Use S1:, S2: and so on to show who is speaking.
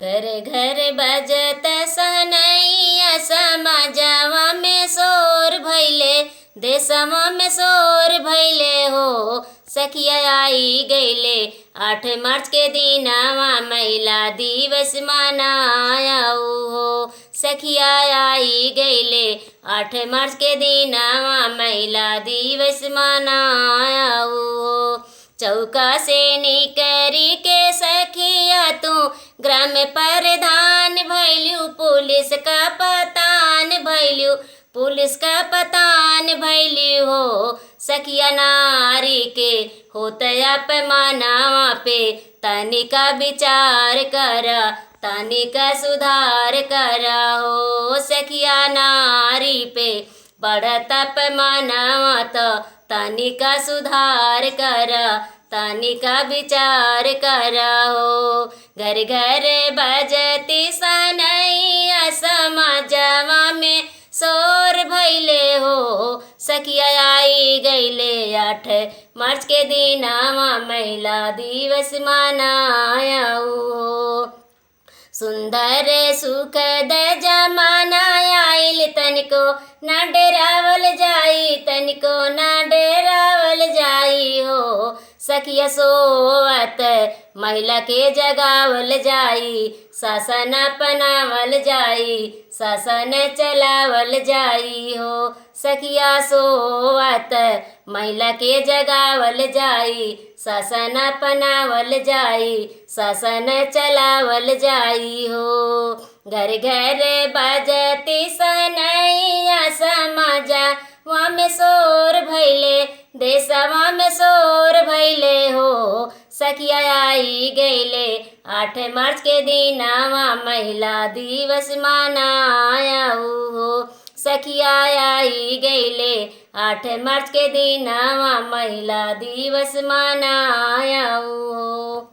S1: घर घर बजत सहनैया समाजवा में शोर भइले, देशवा में शोर भइले हो। सखिया आई गइले 8 मार्च के दिनवा महिला दिवस मनायाऊ हो। सखिया आई गइले 8 मार्च के दिनवा महिला दिवस मनायाऊ हो। चौका से निकरी के सखिया तू ग्राम प्रधान भैलू, पुलिस का पतान भैलू, पुलिस का पतान भैलू हो। सखिया नारी के होता अपमानवा पे तनिका विचार करा, तनिका सुधार करा हो। सखिया नारी पे बढ़त अपमानवा तो तनिका सुधार करा, तनिका विचार करा हो। घर घर बजती सनैया समाजवा में शोर भइले हो। सखिया आई गइले 8 मार्च के दिनवा महिला दिवस मनायाऊ हो। सुंदर सुखद जमाना आइल, तनिको ना डेरावल जाई, तनिको ना डेरावल जाई हो। सखिया सोवत महिला के जगावल जाई, शासन अपनावल जाई, शासन चलावल जाई हो। सखिया सोवत महिला के जगावल जाई, शासन अपनावल जाई, शासन चलावल जाई हो। घर घर बजती सनैया समाजवा में शोर भइले, देशवा में शोर भइले हो। सखिया आई गइले 8 मार्च के दिनवा महिला दिवस मनायाऊ हो। सखिया आई गइले 8 मार्च के दिनवा महिला दिवस मनायाऊ हो।